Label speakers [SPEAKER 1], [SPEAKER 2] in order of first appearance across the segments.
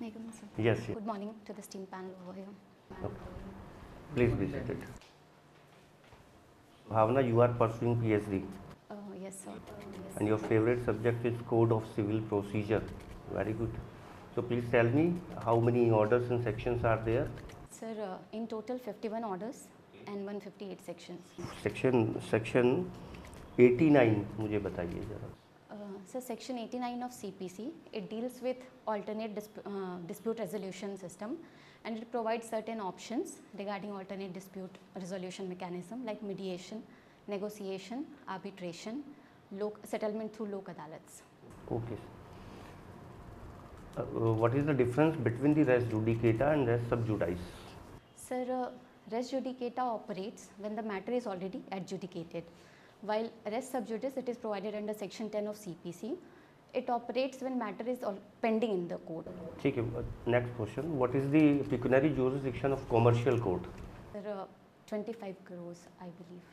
[SPEAKER 1] May I come in, sir?
[SPEAKER 2] Yes, yes.
[SPEAKER 1] Good morning to the esteemed panel over here.
[SPEAKER 2] Okay. Please be seated. Bhavna, you are pursuing PhD
[SPEAKER 1] Yes, sir.
[SPEAKER 2] and your favorite subject is Code of Civil Procedure. Very good. So please tell me how many orders and sections are there?
[SPEAKER 1] Sir, in total 51 orders and 158 sections.
[SPEAKER 2] Section 89 मुझे बताइए जरा.
[SPEAKER 1] So Section 89 of CPC, it deals with alternate dispute resolution system, and it provides certain options regarding alternate dispute resolution mechanism like mediation, negotiation, arbitration, settlement through lok adalats.
[SPEAKER 2] Okay. What is the difference between the res judicata and res sub judice?
[SPEAKER 1] Sir, res judicata operates when the matter is already adjudicated, while res sub judice, it is provided under Section 10 of CPC. It operates when matter is pending in the court.
[SPEAKER 2] ठीक है. Next question. What is the pecuniary jurisdiction of commercial court?
[SPEAKER 1] Sir, 25 crores, I believe.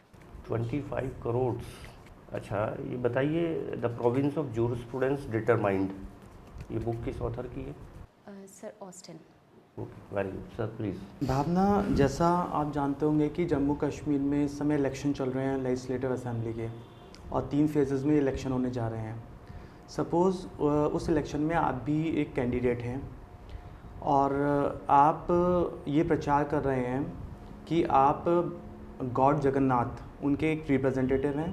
[SPEAKER 2] 25 crores. अच्छा, ये बताइए the province of jurisprudence determined, ये book किस author की है?
[SPEAKER 1] Sir Austin.
[SPEAKER 2] Okay, very good sir, please.
[SPEAKER 3] Bhavna, जैसा आप जानते होंगे कि जम्मू कश्मीर में इस समय इलेक्शन चल रहे हैं लेजिस्लेटिव असेंबली के, और 3 फेजेस में इलेक्शन होने जा रहे हैं. सपोज़ उस इलेक्शन में आप भी एक कैंडिडेट हैं और आप ये प्रचार कर रहे हैं कि आप गॉड जगन्नाथ उनके एक रिप्रेजेंटेटिव हैं,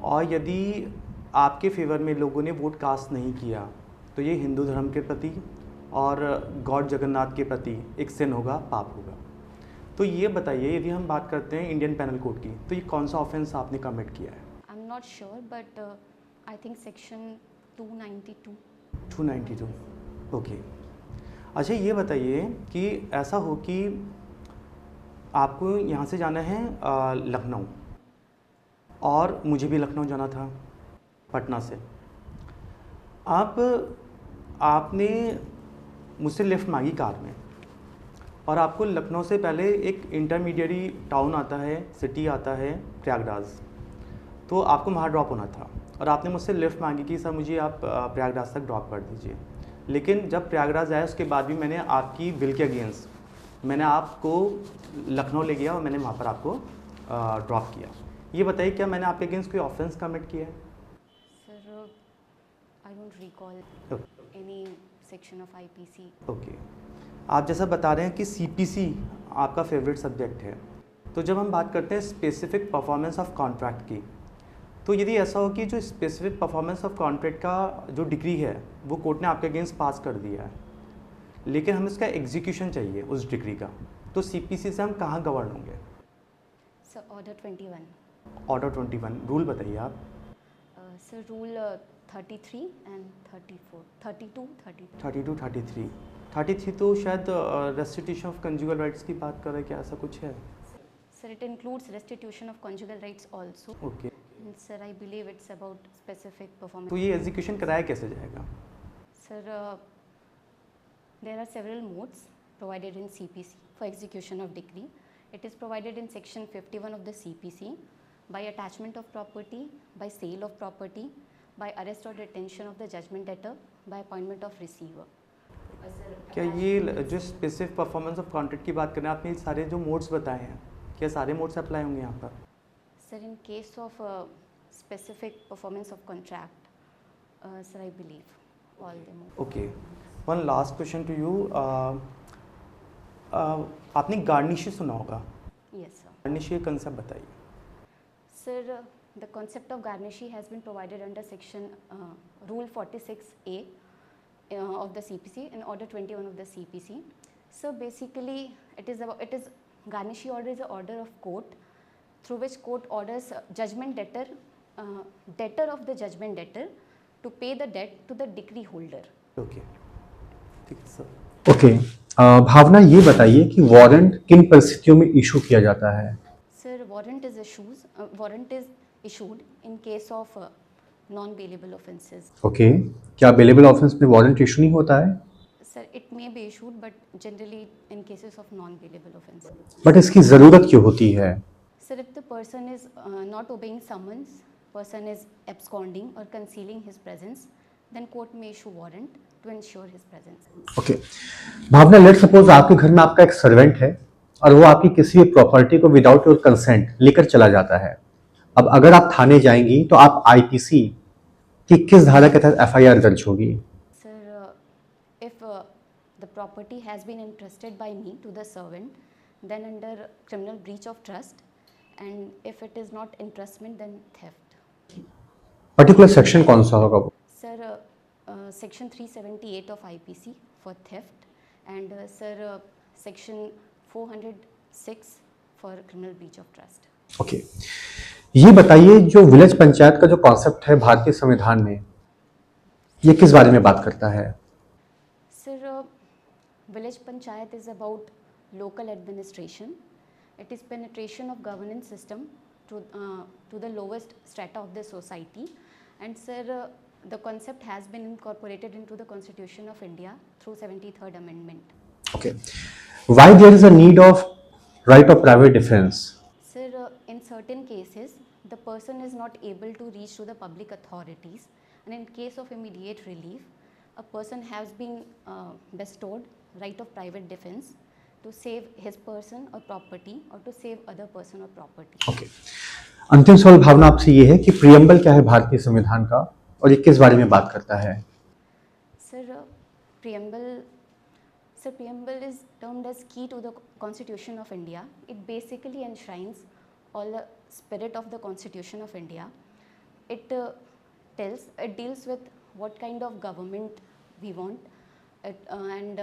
[SPEAKER 3] और यदि आपके फेवर में लोगों ने वोट कास्ट नहीं किया तो ये हिंदू धर्म के प्रति और गॉड जगन्नाथ के प्रति एक सिन होगा, पाप होगा. तो ये बताइए, यदि हम बात करते हैं इंडियन पेनल कोड की, तो ये कौन सा ऑफेंस आपने कमिट किया है?
[SPEAKER 1] I am not sure, but I think section 292.
[SPEAKER 3] 292, okay. अच्छा, ये बताइए कि ऐसा हो कि आपको यहाँ से जाना है लखनऊ, और मुझे भी लखनऊ जाना था पटना से. आपने मुझसे लिफ्ट मांगी कार में, और आपको लखनऊ से पहले एक इंटरमीडिएरी टाउन आता है, सिटी आता है प्रयागराज, तो आपको वहाँ ड्रॉप होना था, और आपने मुझसे लिफ्ट मांगी कि सर मुझे आप प्रयागराज तक ड्रॉप कर दीजिए. लेकिन जब प्रयागराज आया उसके बाद भी मैंने आपकी विल के अगेंस्ट मैंने आपको लखनऊ ले गया और मैंने वहाँ पर आपको ड्रॉप किया. ये बताइए, क्या मैंने आपके अगेंस्ट कोई ऑफेंस कमिट किया है?
[SPEAKER 1] Sir, I don't recall any section of IPC.
[SPEAKER 3] Okay. आप जैसा बता रहे हैं कि सीपीसी आपका फेवरेट सब्जेक्ट है, तो जब हम बात करते हैं स्पेसिफिक परफॉर्मेंस ऑफ कॉन्ट्रैक्ट की, तो यदि ऐसा हो कि जो स्पेसिफिक परफॉर्मेंस ऑफ कॉन्ट्रैक्ट का जो डिग्री है वो कोर्ट ने आपके अगेंस्ट पास कर दिया है, लेकिन हमें इसका एग्जीक्यूशन चाहिए उस डिग्री का, तो सीपीसी से हम कहाँ गवर्न होंगे?
[SPEAKER 1] Sir, order 21.
[SPEAKER 3] ऑर्डर 21, रूल बताइए आप.
[SPEAKER 1] Sir, rule 33 and 34, 32, 33.
[SPEAKER 3] 32, 33. 33 तो शायद रेस्टिट्यूशन ऑफ कंजुगल राइट्स की बात कर रहे हैं, क्या ऐसा कुछ है?
[SPEAKER 1] Sir, it includes restitution of conjugal rights also.
[SPEAKER 3] Okay.
[SPEAKER 1] And sir, I believe it's about specific performance.
[SPEAKER 3] तो ये एग्जीक्यूशन कराया कैसे जाएगा?
[SPEAKER 1] Sir, there are several modes provided in CPC for execution of decree. It is provided in section 51 of the CPC by attachment of property, by sale of property, by arrest or detention of the judgment debtor, by appointment of receiver.
[SPEAKER 3] क्या ये जो specific performance of contract की बात करें, आपने सारे जो modes बताए हैं, क्या सारे मोड्स अप्लाई होंगे यहाँ पर?
[SPEAKER 1] Sir, in case of specific performance of contract, sir, I believe all the modes.
[SPEAKER 3] Okay. One last question to you. आपने गार्निशी सुना होगा?
[SPEAKER 1] Yes, sir.
[SPEAKER 3] गार्निशी कंसेप्ट बताइए.
[SPEAKER 1] Sir, the concept of garnishee has been provided under section rule 46A of the CPC and order 21 of the CPC. So basically, it is garnishee order is an order of court through which court orders judgment debtor, debtor of the judgment debtor to pay the debt to the decree holder.
[SPEAKER 3] Okay, ठीक है sir.
[SPEAKER 4] Okay. भावना, ये बताइए कि warrant किन परिस्थितियों में issue किया जाता है?
[SPEAKER 1] Sir, warrant is issued in case of non-bailable offences.
[SPEAKER 4] Okay. क्या बेलेबल ऑफेंस में वारंट इशू नहीं होता है?
[SPEAKER 1] Sir, it may be issued, but generally in cases of non-bailable offences.
[SPEAKER 4] But इसकी ज़रूरत क्यों होती है?
[SPEAKER 1] Sir, if the person is not obeying summons, person is absconding or concealing his presence, then court may issue warrant. to ensure his presence.
[SPEAKER 4] Okay Bhavna, let suppose आपके घर में आपका एक सर्वेंट है और वो आपकी किसी भी प्रॉपर्टी को विदाउट योर कंसेंट लेकर चला जाता है। अब अगर आप थाने जाएंगी तो आप आईपीसी की किस धारा के तहत एफआईआर दर्ज होगी?
[SPEAKER 1] Sir, if the property has been entrusted by me to the servant, then under criminal breach of trust, and if it is not entrustment, then theft.
[SPEAKER 4] Particular section कौन सा होगा वो?
[SPEAKER 1] Sir, section 378 of IPC for theft, and sir, section 406 for criminal breach of trust.
[SPEAKER 4] Okay ये बताइए, जो village panchayat का जो concept है भारतीय संविधान में, ये किस बारे में बात करता है?
[SPEAKER 1] Sir, village panchayat is about local administration. It is penetration of governance system to the lowest strata of the society. And sir, the concept has been incorporated into the Constitution of India through 73rd Amendment.
[SPEAKER 4] Okay. Why there is a need of right of private defense?
[SPEAKER 1] Sir, in certain cases, the person is not able to reach to the public authorities, and in case of immediate relief, a person has been bestowed right of private defense to save his person or property or to save other person or property.
[SPEAKER 4] Okay. अंतिम सवाल भावना आपसे ये है कि preamble क्या है भारतीय संविधान का और ये किस बारे में बात करता है?
[SPEAKER 1] Sir, preamble is termed as key to the Constitution of India. It basically enshrines all the spirit of the Constitution of India. It deals with what kind of government we want, and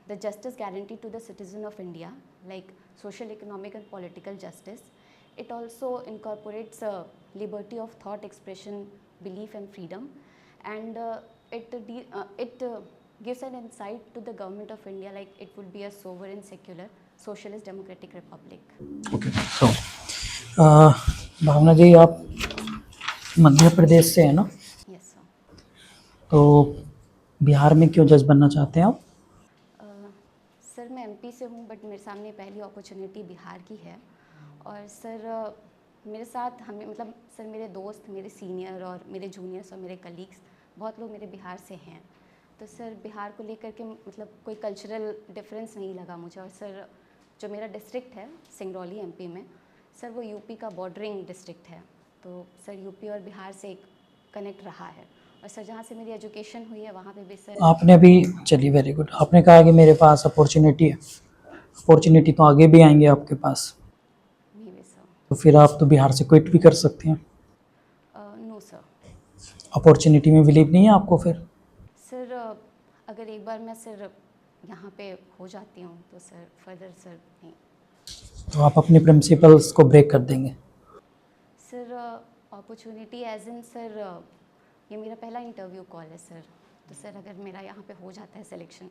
[SPEAKER 1] the justice guaranteed to the citizen of India, like social, economic and political justice. It also incorporates liberty of thought, expression, belief and freedom, and it gives an insight to the government of India, like it would be a sovereign, secular, socialist, democratic republic.
[SPEAKER 4] Okay. So,
[SPEAKER 5] भावना जी, आप मध्य प्रदेश से हैं ना?
[SPEAKER 1] Yes, sir.
[SPEAKER 5] तो बिहार में क्यों जज बनना चाहते हैं आप?
[SPEAKER 1] सर, मैं एमपी से हूँ, बट मेरे सामने पहली अपॉर्चुनिटी बिहार की है। और सर, मेरे साथ सर, मेरे दोस्त, मेरे सीनियर और मेरे जूनियर्स और मेरे कलीग्स, बहुत लोग मेरे बिहार से हैं। तो सर, बिहार को लेकर के कोई कल्चरल डिफरेंस नहीं लगा मुझे। और सर, जो मेरा डिस्ट्रिक्ट है सिंगरौली एमपी में, सर वो यूपी का बॉर्डरिंग डिस्ट्रिक्ट है। तो सर, यूपी और बिहार से एक कनेक्ट रहा है। और सर, जहाँ से मेरी एजुकेशन हुई है वहाँ पे भी सर।
[SPEAKER 5] आपने भी, चलिए वेरी गुड, आपने कहा कि मेरे पास अपॉर्चुनिटी है। अपॉर्चुनिटी तो आगे भी आएंगे आपके पास,
[SPEAKER 1] नहीं सर।
[SPEAKER 5] तो फिर आप तो बिहार से क्विट भी कर सकते हैं।
[SPEAKER 1] No sir.
[SPEAKER 5] अपॉर्चुनिटी में बिलीव नहीं है आपको फिर?
[SPEAKER 1] सर, अगर एक बार मैं सर यहाँ पे हो जाती हूँ तो सर फर्दर सर नहीं।
[SPEAKER 5] तो आप अपने प्रिंसिपल्स को ब्रेक कर देंगे?
[SPEAKER 1] Sir, opportunity as in sir, ये मेरा पहला इंटरव्यू कॉल है सर। तो सर, अगर मेरा यहाँ पे हो जाता है सिलेक्शन,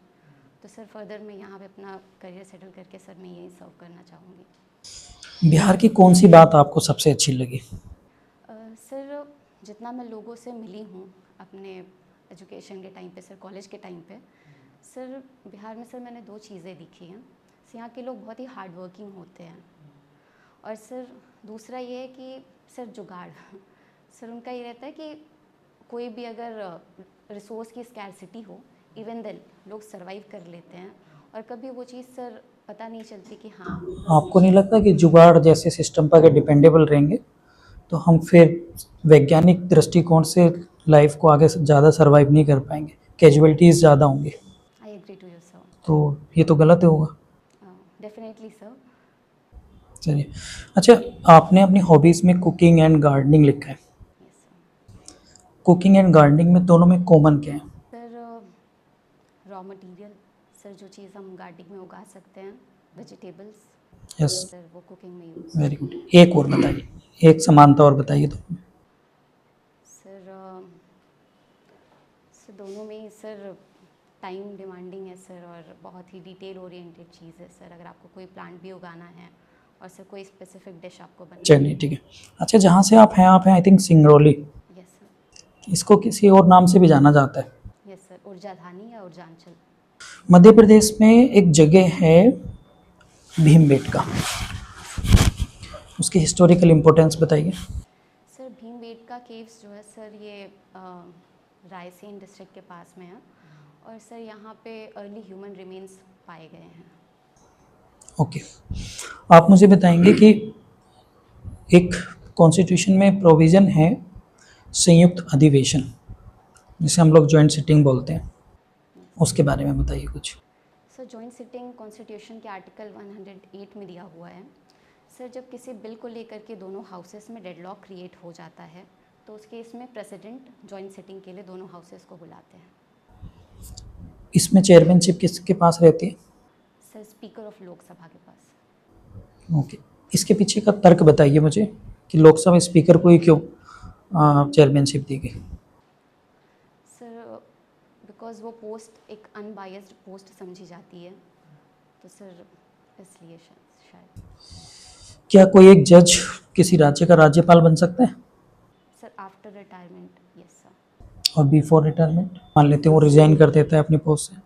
[SPEAKER 1] तो सर फर्दर मैं यहाँ पे अपना करियर सेटल करके सर मैं यही सर्व करना चाहूँगी।
[SPEAKER 5] बिहार की कौन सी बात आपको सबसे अच्छी लगी?
[SPEAKER 1] सर, जितना मैं लोगों से मिली हूँ अपने एजुकेशन के टाइम पे सर, कॉलेज के टाइम पे सर, बिहार में सर मैंने दो चीज़ें देखी हैं। यहाँ के लोग बहुत ही हार्ड वर्किंग होते हैं, और सर दूसरा ये है कि सर जुगाड़ सर उनका ये रहता है कि कोई भी अगर रिसोर्स की स्कैरसिटी हो, इवन देन लोग सरवाइव कर लेते हैं। और कभी वो चीज़ सर पता नहीं चलती कि हाँ।
[SPEAKER 5] आपको नहीं लगता कि जुगाड़ जैसे सिस्टम पर अगर डिपेंडेबल रहेंगे तो हम फिर वैज्ञानिक दृष्टिकोण से लाइफ को आगे ज़्यादा सरवाइव नहीं कर पाएंगे, कैजुअलिटीज़ ज़्यादा होंगी?
[SPEAKER 1] I agree to you sir.
[SPEAKER 5] तो ये तो गलत होगा।
[SPEAKER 1] Definitely sir.
[SPEAKER 5] चलिए, अच्छा, आपने अपनी हॉबीज़ में कुकिंग एंड गार्डनिंग लिखा है।
[SPEAKER 1] Yes sir.
[SPEAKER 5] Cooking and gardening में दोनों में कॉमन क्या है?
[SPEAKER 1] सर, रॉ मटेरियल सर, जो चीज़ हम गार्डनिंग में उगा सकते हैं, वेजिटेबल्स,
[SPEAKER 5] यस,
[SPEAKER 1] सर वो कुकिंग में यूज़।
[SPEAKER 5] Very good. एक और बताइए, एक समानता और बताइए तो।
[SPEAKER 1] सर, दोनों में ही सर टाइम डिमांडिंग है सर, और बहुत ही डिटेल ओरिएंटेड चीज़ है सर। अगर आपको कोई प्लांट भी उगाना है और सर कोई स्पेसिफिक डिश आपको बनानी।
[SPEAKER 5] चलिए ठीक है। अच्छा, जहाँ से आप हैं I think Singrauli.
[SPEAKER 1] Yes sir.
[SPEAKER 5] इसको किसी और नाम से भी जाना जाता है?
[SPEAKER 1] यस सर, ऊर्जाधानी या ऊर्जांचल।
[SPEAKER 5] मध्य प्रदेश में एक जगह है भीमबेटका, उसकी हिस्टोरिकल इम्पोर्टेंस बताइए।
[SPEAKER 1] सर, भीमबेटका केव्स जो है सर, ये रायसेन डिस्ट्रिक्ट के पास में है। और सर यहाँ पे अर्ली ह्यूमन रिमेन्स पाए गए हैं।
[SPEAKER 5] ओके, आप मुझे बताएंगे कि एक कॉन्स्टिट्यूशन में प्रोविज़न है संयुक्त अधिवेशन, जिसे हम लोग जॉइंट सिटिंग बोलते हैं, उसके बारे में बताइए कुछ।
[SPEAKER 1] सर जॉइंट सिटिंग कॉन्स्टिट्यूशन के आर्टिकल 108 में दिया हुआ है। सर जब किसी बिल को लेकर के दोनों हाउसेस में डेडलॉक क्रिएट हो जाता है तो उस केस में प्रेसिडेंट जॉइंट सिटिंग के लिए दोनों हाउसेस को बुलाते हैं।
[SPEAKER 5] इसमें चेयरमैनशिप किसके पास रहती है?
[SPEAKER 1] सर स्पीकर ऑफ लोकसभा के पास।
[SPEAKER 5] ओके, इसके पीछे का तर्क बताइए मुझे कि लोकसभा स्पीकर को ही क्यों चेयरमैनशिप दी गई?
[SPEAKER 1] सर बिकॉज वो पोस्ट एक अनबायस्ड पोस्ट समझी जाती है, तो सर इसलिए शायद।
[SPEAKER 5] क्या कोई एक जज किसी राज्य का राज्यपाल बन सकता है?
[SPEAKER 1] Sir after retirement yes sir.
[SPEAKER 5] और बिफोर रिटायरमेंट मान लेते हैं वो रिजाइन कर देता है अपनी पोस्ट से?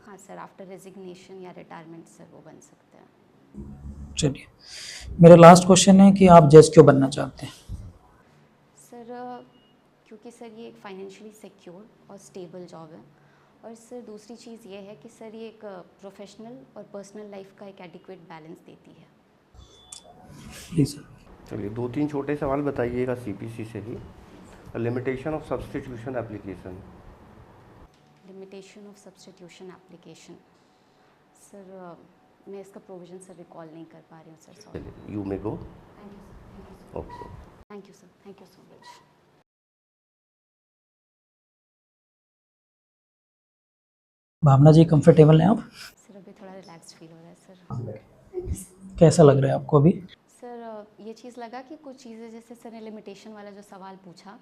[SPEAKER 1] हाँ सर, आफ्टर रेजिग्नेशन या रिटायरमेंट सर वो बन सकते हैं।
[SPEAKER 5] चलिए, मेरा लास्ट क्वेश्चन है कि आप जज क्यों बनना चाहते हैं?
[SPEAKER 1] सर क्योंकि सर ये एक फाइनेंशियली सिक्योर और स्टेबल जॉब है, और सर दूसरी चीज़ ये है कि सर ये एक प्रोफेशनल और पर्सनल लाइफ का एक एडिक्वेट बैलेंस देती है।
[SPEAKER 5] Please sir.
[SPEAKER 2] चलिए 2-3 छोटे सवाल बताइएगा सीपीसी से ही। Limitation of substitution application.
[SPEAKER 1] Limitation of substitution application sir मैं इसका प्रोविज़न सर रिकॉल नहीं कर पा रही हूँ सर, सॉरी।
[SPEAKER 2] चलिए you may go.
[SPEAKER 1] Thank you
[SPEAKER 2] okay.
[SPEAKER 1] Sir, thank you so much.
[SPEAKER 5] Bhavna ji, comfortable हैं आप?
[SPEAKER 1] सर अभी थोड़ा रिलैक्स फील हो रहा है सर।
[SPEAKER 5] कैसा लग रहा है आपको अभी?
[SPEAKER 1] सर ये चीज़ लगा कि कुछ चीज़ें जैसे सर ने लिमिटेशन वाला जो सवाल पूछा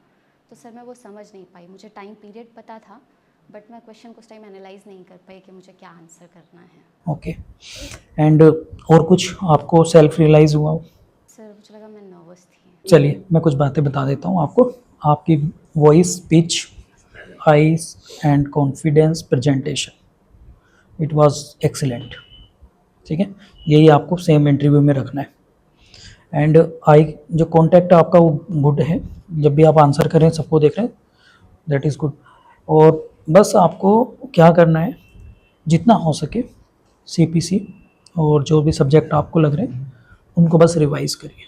[SPEAKER 1] तो सर मैं वो समझ नहीं पाई। मुझे टाइम पीरियड पता था बट मैं क्वेश्चन को उस टाइम एनालाइज नहीं कर पाई कि मुझे क्या आंसर करना है।
[SPEAKER 5] ओके, एंड और कुछ आपको सेल्फ रियलाइज़ हुआ हो?
[SPEAKER 1] सर मुझे लगा मैं नर्वस थी।
[SPEAKER 5] चलिए मैं कुछ बातें बता देता हूँ आपको। आपकी voice, pitch, eyes and confidence, presentation, it was excellent. ठीक है, यही आपको सेम इंटरव्यू में रखना है। एंड आई जो कॉन्टैक्ट आपका वो गुड है, जब भी आप आंसर करें सबको देख रहे हैं, दैट इज़ गुड। और बस आपको क्या करना है, जितना हो सके सीपीसी और जो भी सब्जेक्ट आपको लग रहे हैं उनको बस रिवाइज करिए।